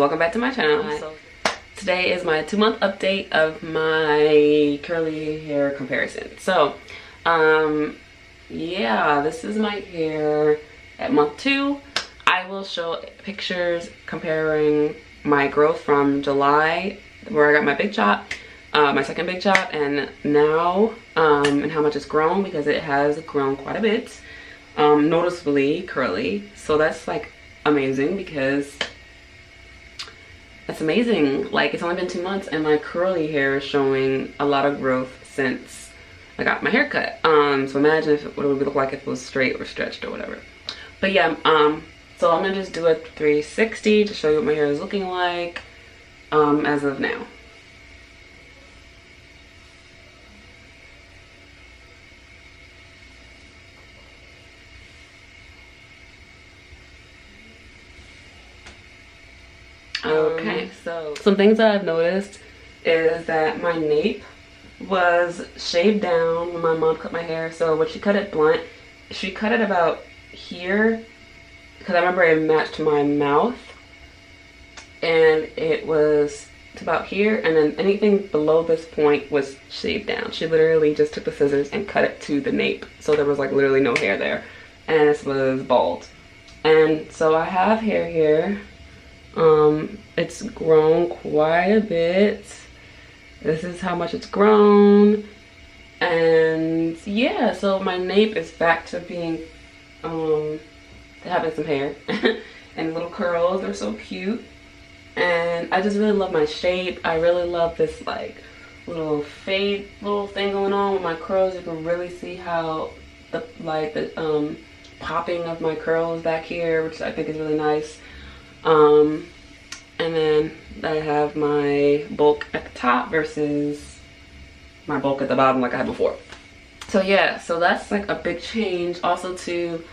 welcome back to my channel. So today is my 2-month update of my curly hair comparison. So yeah, this is my hair at month 2. I will show pictures comparing my growth from July, where I got my big chop, my second big chop, and now, and how much it's grown, because it has grown quite a bit, noticeably curly. So that's like amazing, because that's amazing. Like, it's only been 2 months and my curly hair is showing a lot of growth since I got my hair cut. So imagine what it would look like if it was straight or stretched or whatever. But yeah, so I'm gonna just do a 360 to show you what my hair is looking like as of now. Okay, so some things that I've noticed is that my nape was shaved down when my mom cut my hair. So when she cut it blunt, she cut it about here, because I remember it matched my mouth, and it was to about here, and then anything below this point was shaved down. She literally just took the scissors and cut it to the nape, so there was like literally no hair there, and this was bald. And so I have hair here. It's grown quite a bit. This is how much it's grown. And yeah, so my nape is back to being having some hair and little curls. They're so cute, and I just really love my shape. I really love this like little fade little thing going on with my curls. You can really see how the popping of my curls back here, which I think is really nice. And then I have my bulk at the top versus my bulk at the bottom like I had before. So yeah, so that's like a big change. Also too,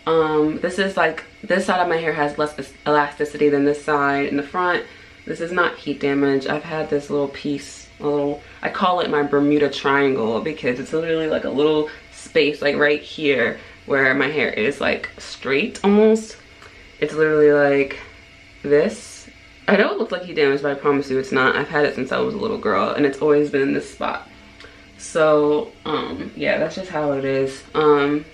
this is like, this side of my hair has less elasticity than this side in the front. This is not heat damage. I've had this little piece, I call it my Bermuda Triangle, because it's literally like a little space like right here where my hair is like straight almost. It's literally like this. I know it looks like heat damage, but I promise you it's not. I've had it since I was a little girl, and it's always been in this spot. So yeah, that's just how it is. And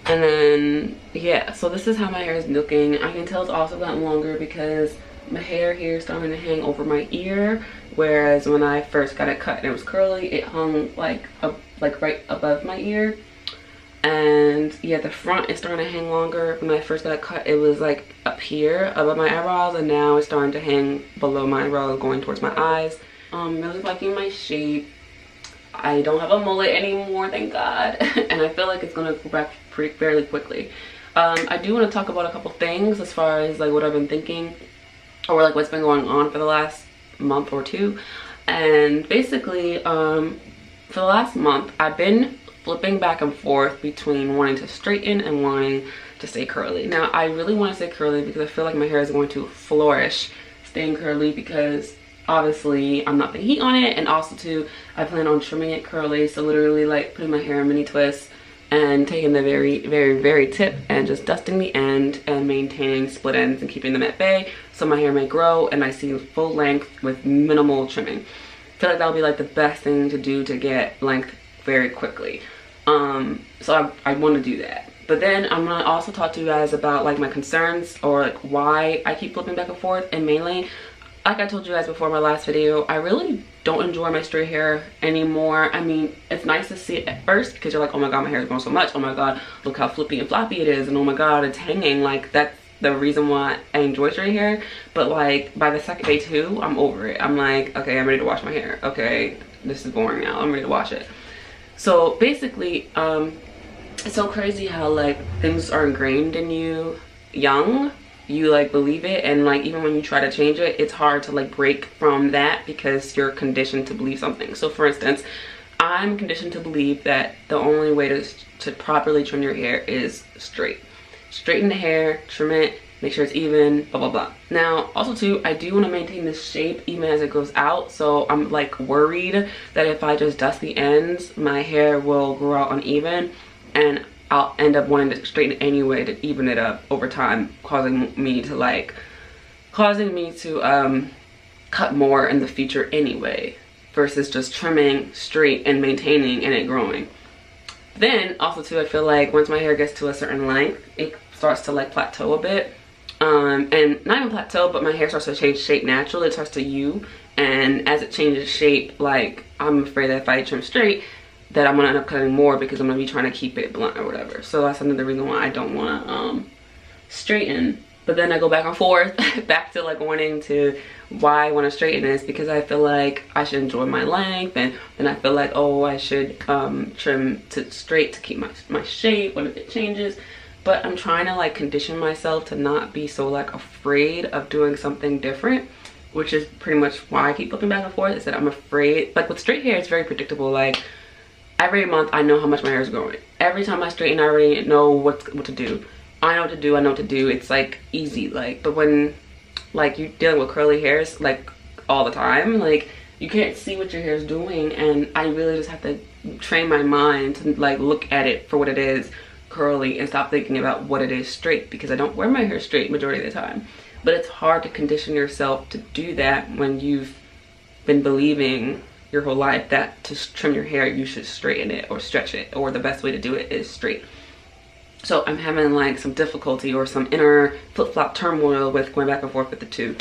then yeah, so this is how my hair is looking. I can tell it's also gotten longer because my hair here is starting to hang over my ear, whereas when I first got it cut and it was curly, it hung like right above my ear. And yeah, the front is starting to hang longer. When I first got it cut, it was like up here above my eyebrows, and now it's starting to hang below my eyebrows going towards my eyes. Really liking my shape. I don't have a mullet anymore, thank God. And I feel like it's gonna go back fairly quickly. I do want to talk about a couple things as far as like what I've been thinking, or like what's been going on for the last month or two. And basically, for the last month, I've been flipping back and forth between wanting to straighten and wanting to stay curly. Now, I really want to stay curly because I feel like my hair is going to flourish staying curly, because obviously I'm not putting heat on it, and also too, I plan on trimming it curly. So literally like putting my hair in mini twists and taking the very tip and just dusting the end and maintaining split ends and keeping them at bay, so my hair may grow and I see full length with minimal trimming. I feel like that'll be like the best thing to do to get length very quickly. So I want to do that. But then I'm gonna also talk to you guys about like my concerns, or like why I keep flipping back and forth. And mainly, like I told you guys before in my last video, I really don't enjoy my straight hair anymore. I mean, it's nice to see it at first because you're like, oh my god, my hair is growing so much. Oh my god, look how flippy and floppy it is. And oh my god, it's hanging. Like, that's the reason why I enjoy straight hair. But like by the second day too, I'm over it. I'm like, okay, I'm ready to wash my hair. Okay, this is boring now. I'm ready to wash it. So basically, it's so crazy how like things are ingrained in you young. You like believe it, and like even when you try to change it, it's hard to like break from that because you're conditioned to believe something. So for instance, I'm conditioned to believe that the only way to properly trim your hair is straight. Straighten the hair, trim it, make sure it's even, blah blah blah. Now also too, I do want to maintain this shape even as it goes out, so I'm like worried that if I just dust the ends, my hair will grow out uneven, and I'll end up wanting to straighten it anyway to even it up over time, causing me to like causing me to cut more in the future anyway, versus just trimming straight and maintaining and it growing. Then also too, I feel like once my hair gets to a certain length, it starts to like plateau a bit. And not even plateau, but my hair starts to change shape naturally. It starts to U, and as it changes shape, like I'm afraid that if I trim straight, that I'm gonna end up cutting more because I'm gonna be trying to keep it blunt or whatever. So that's another reason why I don't wanna straighten. But then I go back and forth, back to like wanting to, why I want to straighten is because I feel like I should enjoy my length, and then I feel like, oh, I should trim to straight to keep my shape when it changes. But I'm trying to like condition myself to not be so like afraid of doing something different, which is pretty much why I keep flipping back and forth, is that I'm afraid. Like with straight hair, it's very predictable. Like every month I know how much my hair is growing. Every time I straighten, I already know what to do. I know what to do, I know what to do. It's like easy. Like, but when like you're dealing with curly hairs like all the time, like you can't see what your hair is doing, and I really just have to train my mind to like look at it for what it is, curly, and stop thinking about what it is straight, because I don't wear my hair straight majority of the time. But it's hard to condition yourself to do that when you've been believing your whole life that to trim your hair you should straighten it or stretch it, or the best way to do it is straight. So I'm having like some difficulty or some inner flip-flop turmoil with going back and forth with the two.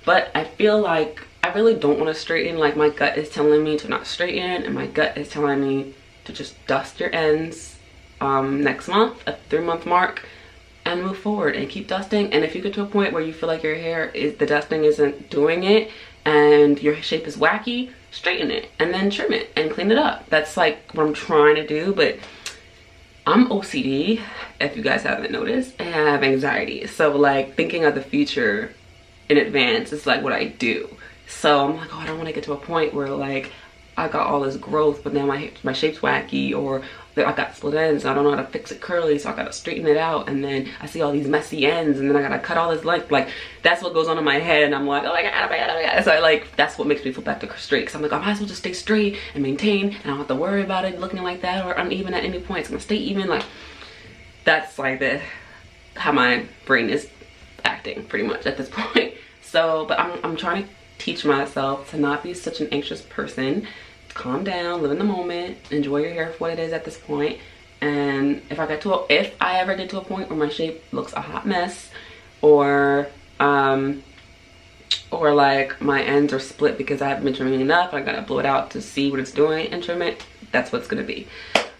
But I feel like I really don't want to straighten. Like my gut is telling me to not straighten, and my gut is telling me to just dust your ends next month at the 3-month mark and move forward and keep dusting. And if you get to a point where you feel like your hair is, the dusting isn't doing it and your shape is wacky, straighten it and then trim it and clean it up. That's like what I'm trying to do. But I'm OCD, if you guys haven't noticed, and I have anxiety. So like thinking of the future in advance is like what I do. So I'm like, oh, I don't want to get to a point where like I got all this growth, but now my shape's wacky, or I got split ends and I don't know how to fix it curly, so I gotta straighten it out, and then I see all these messy ends, and then I gotta cut all this length. Like that's what goes on in my head, and I'm like, oh my god, oh my god, oh my god. So like that's what makes me flip back to straight, because I'm like, I might as well just stay straight and maintain, and I don't have to worry about it looking like that or uneven at any point. It's gonna stay even. Like that's like how my brain is acting pretty much at this point. So but I'm trying to teach myself to not be such an anxious person. Calm down, live in the moment, enjoy your hair for what it is at this point. And if I ever get to a point where my shape looks a hot mess, or like my ends are split because I haven't been trimming enough, I gotta blow it out to see what it's doing and trim it, that's what's gonna be.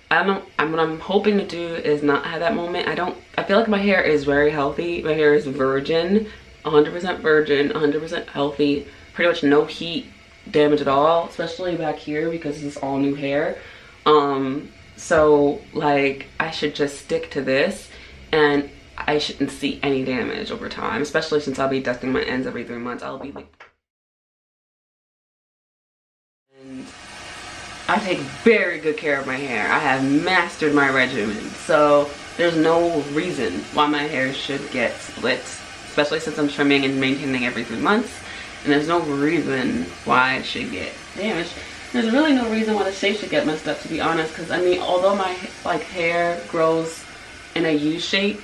What I'm hoping to do is not have that moment. I feel like my hair is very healthy. My hair is virgin, 100% virgin, 100% healthy, pretty much no heat damage at all, especially back here because this is all new hair. So like I should just stick to this, and I shouldn't see any damage over time, especially since I'll be dusting my ends every 3 months. I'll be like, and I take very good care of my hair. I have mastered my regimen, so there's no reason why my hair should get split, especially since I'm trimming and maintaining every 3 months. And there's no reason why it should get damaged. There's really no reason why the shape should get messed up, to be honest. Because I mean, although my like hair grows in a U shape,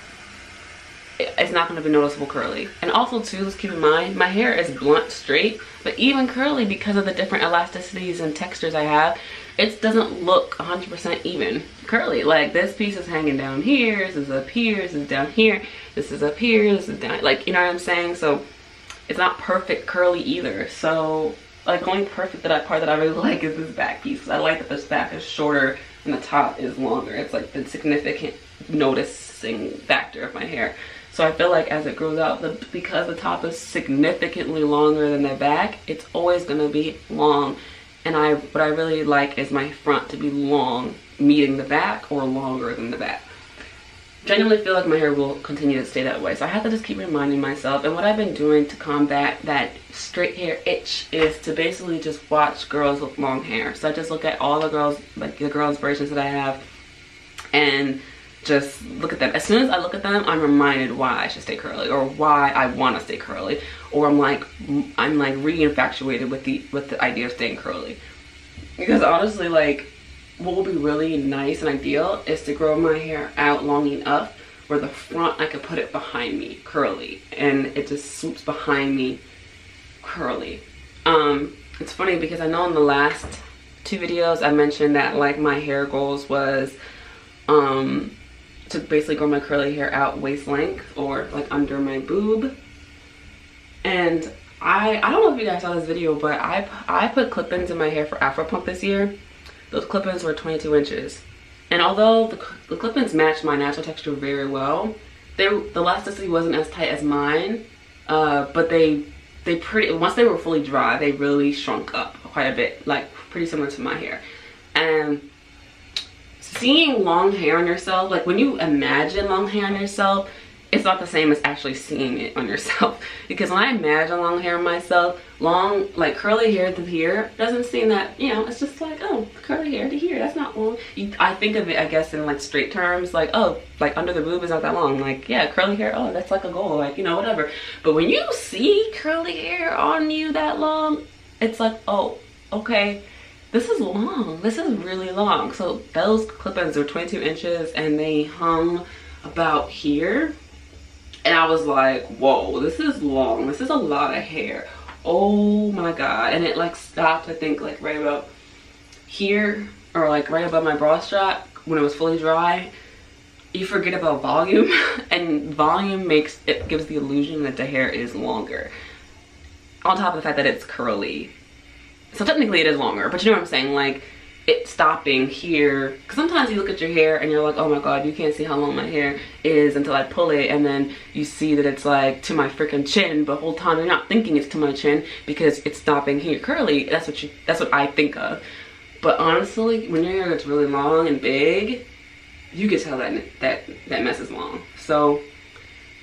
it's not going to be noticeable curly. And also too, let's keep in mind, my hair is blunt straight, but even curly, because of the different elasticities and textures I have, it doesn't look 100% even curly. Like this piece is hanging down here, this is up here, this is down here, this is up here, this is down, like, you know what I'm saying? So it's not perfect curly either. So like only perfect part that I really like is this back piece. I like that this back is shorter and the top is longer. It's like the significant noticing factor of my hair. So I feel like as it grows out, because the top is significantly longer than the back, it's always gonna be long. And what I really like is my front to be long, meeting the back, or longer than the back. Genuinely feel like my hair will continue to stay that way, so I have to just keep reminding myself. And what I've been doing to combat that straight hair itch is to basically just watch girls with long hair. So I just look at all the girls, like the girls versions that I have, and just look at them. As soon as I look at them, I'm reminded why I should stay curly, or why I want to stay curly, or I'm like re-infatuated with the idea of staying curly. Because honestly, like, what would be really nice and ideal is to grow my hair out long enough where the front, I could put it behind me curly, and it just swoops behind me curly. It's funny because I know in the last 2 videos I mentioned that like my hair goals was to basically grow my curly hair out waist length or like under my boob. And I don't know if you guys saw this video, but I put clip-ins in my hair for Afro Pump this year. Those clip-ins were 22 inches. And although the clip-ins matched my natural texture very well, the elasticity wasn't as tight as mine, but they once they were fully dry, they really shrunk up quite a bit, like pretty similar to my hair. And seeing long hair on yourself, like when you imagine long hair on yourself, it's not the same as actually seeing it on yourself. Because when I imagine long hair on myself, long, like curly hair to here, doesn't seem that, you know, it's just like, oh, curly hair to here, that's not long. I think of it, I guess, in like straight terms, like, oh, like under the boob is not that long. Like, yeah, curly hair, oh, that's like a goal, like, you know, whatever. But when you see curly hair on you that long, it's like, oh, okay, this is long. This is really long. So those clip-ins were 22 inches and they hung about here. And I was like, whoa, this is long. This is a lot of hair. Oh my God. And it like stopped, I think, like right about here, or like right above my bra strap when it was fully dry. You forget about volume, and volume gives the illusion that the hair is longer. On top of the fact that it's curly. So technically it is longer, but you know what I'm saying? Like, it's stopping here. Because sometimes you look at your hair and you're like, oh my God, you can't see how long my hair is until I pull it, and then you see that it's like to my freaking chin, but the whole time you're not thinking it's to my chin because it's stopping here curly. That's what I think of. But honestly, when your hair gets really long and big, you can tell that mess is long. So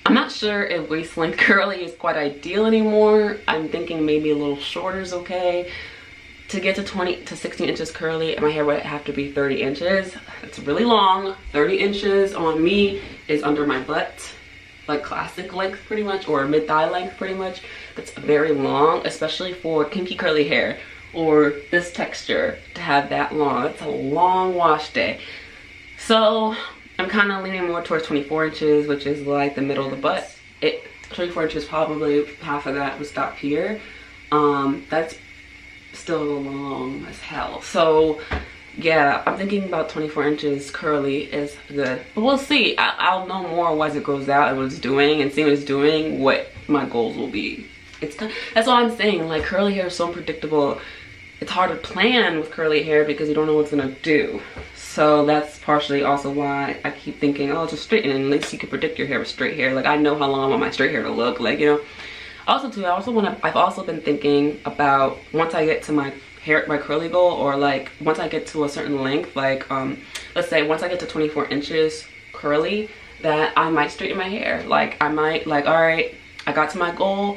I'm not sure if waist length curly is quite ideal anymore. I'm thinking maybe a little shorter is okay. To get to 20 to 16 inches curly, my hair would have to be 30 inches. It's really long. 30 inches on me is under my butt, like classic length pretty much, or mid-thigh length pretty much. That's very long, especially for kinky curly hair or this texture to have that long. It's a long wash day. So I'm kind of leaning more towards 24 inches, which is like the middle of the butt. 24 inches, probably half of that would stop here. That's still long as hell. So yeah, I'm thinking about 24 inches curly is good, but we'll see. I'll know more as it grows out and what it's doing, and see what it's doing, what my goals will be. That's what I'm saying, like curly hair is so unpredictable. It's hard to plan with curly hair because you don't know what's gonna do. So that's partially also why I keep thinking, oh, just straighten it. At least you can predict your hair with straight hair. Like, I know how long I want my straight hair to look, like, you know. Also too, I've also been thinking about once I get to my curly goal, or like once I get to a certain length, like let's say once I get to 24 inches curly, that I might straighten my hair. Like I might, like, all right, I got to my goal,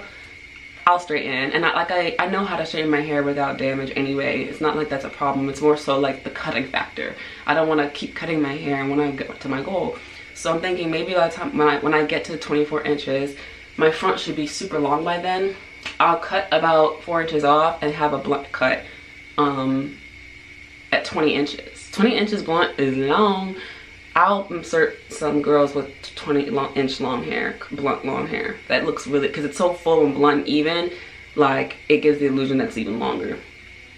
I'll straighten. And I know how to straighten my hair without damage anyway. It's not like that's a problem. It's more so like the cutting factor. I don't want to keep cutting my hair when I get to my goal. So I'm thinking maybe by the time when I get to 24 inches, my front should be super long by then. I'll cut about 4 inches off and have a blunt cut at 20 inches. 20 inches blunt is long. I'll insert some girls with 20-inch long hair, blunt long hair. That looks really, because it's so full and blunt even, like it gives the illusion that's even longer.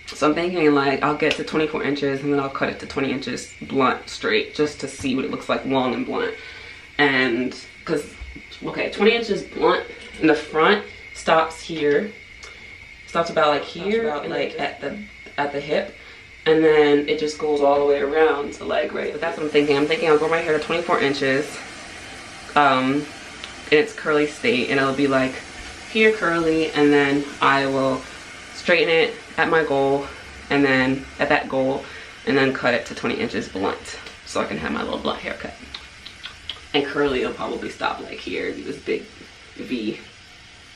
So I'm thinking like I'll get to 24 inches and then I'll cut it to 20 inches blunt straight, just to see what it looks like long and blunt. And because, okay, 20 inches blunt in the front stops here, stops about like here, like at the hip, and then it just goes all the way around to like right. But that's what I'm thinking. I'm thinking I'll grow my hair to 24 inches in its curly state, and it'll be like here curly, and then I will straighten it at my goal, and then at that goal, and then cut it to 20 inches blunt, so I can have my little blunt haircut. And curly will probably stop like here, do this big V,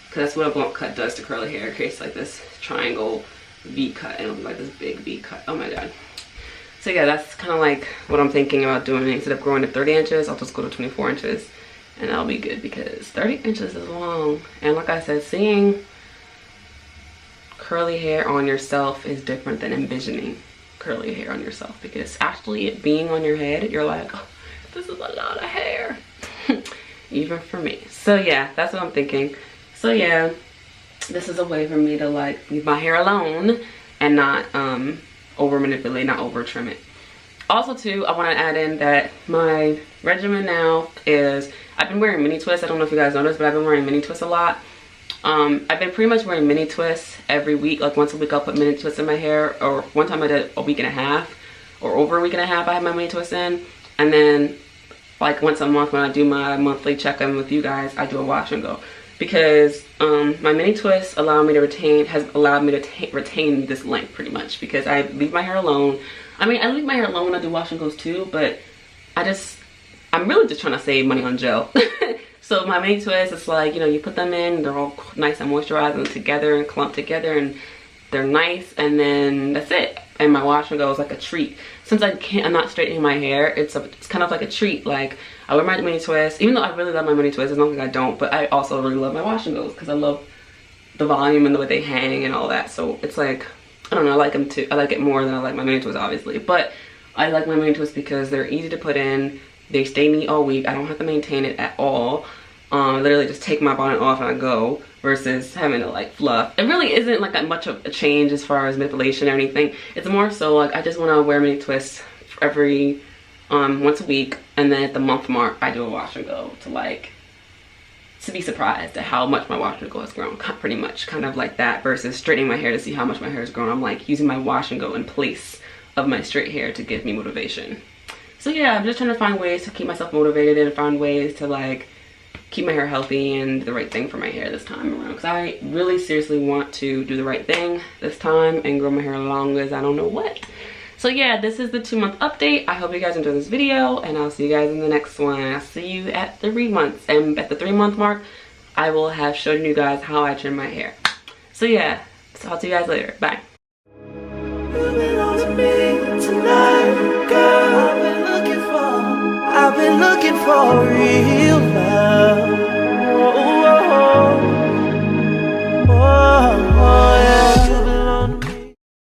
because that's what a blunt cut does to curly hair. It creates like this triangle V cut, and it'll be like this big V cut. Oh my God. So yeah, that's kind of like what I'm thinking about doing. Instead of growing to 30 inches, I'll just go to 24 inches, and that'll be good because 30 inches is long. And like I said, seeing curly hair on yourself is different than envisioning curly hair on yourself, because actually it being on your head, you're like, oh, this is a lot of hair. even for me. So yeah, that's what I'm thinking. So yeah, this is a way for me to like leave my hair alone and not over manipulate, not over trim it. Also too, I want to add in that my regimen now is, I've been wearing mini twists. I don't know if you guys noticed, but I've been wearing mini twists a lot. I've been pretty much wearing mini twists every week. Like once a week I'll put mini twists in my hair, or one time I did a week and a half, or over a week and a half I had my mini twists in. And then like once a month when I do my monthly check-in with you guys, I do a wash and go. Because my mini twists allow me to retain, has allowed me to retain this length pretty much, because I leave my hair alone. I mean, I leave my hair alone when I do wash and goes too, but I'm really just trying to save money on gel. So my mini twists, it's like, you know, you put them in, they're all nice and moisturized and together and clumped together, and they're nice, and then that's it. And my wash and go is like a treat. Since I'm not straightening my hair, it's kind of like a treat. Like I wear my mini twists, even though I really love my mini twists, it's not like I don't, but I also really love my wash and goes because I love the volume and the way they hang and all that. So it's like, I don't know, I like them too. I like it more than I like my mini twists, obviously. But I like my mini twists because they're easy to put in. They stay neat all week. I don't have to maintain it at all. Literally just take my bonnet off and I go, versus having to like fluff. It really isn't like that much of a change as far as manipulation or anything. It's more so like I just want to wear mini twists every once a week, and then at the month mark I do a wash and go to be surprised at how much my wash and go has grown. Pretty much kind of like that, versus straightening my hair to see how much my hair has grown. I'm like using my wash and go in place of my straight hair to give me motivation. So yeah, I'm just trying to find ways to keep myself motivated and find ways to like keep my hair healthy and the right thing for my hair this time around, because I really seriously want to do the right thing this time and grow my hair long as I don't know what. So yeah, this is the 2-month update. I hope you guys enjoyed this video, and I'll see you guys in the next one. I'll see you at 3 months, and at the 3-month mark I will have shown you guys how I trim my hair. So yeah, so I'll see you guys later. Bye. I've been looking for real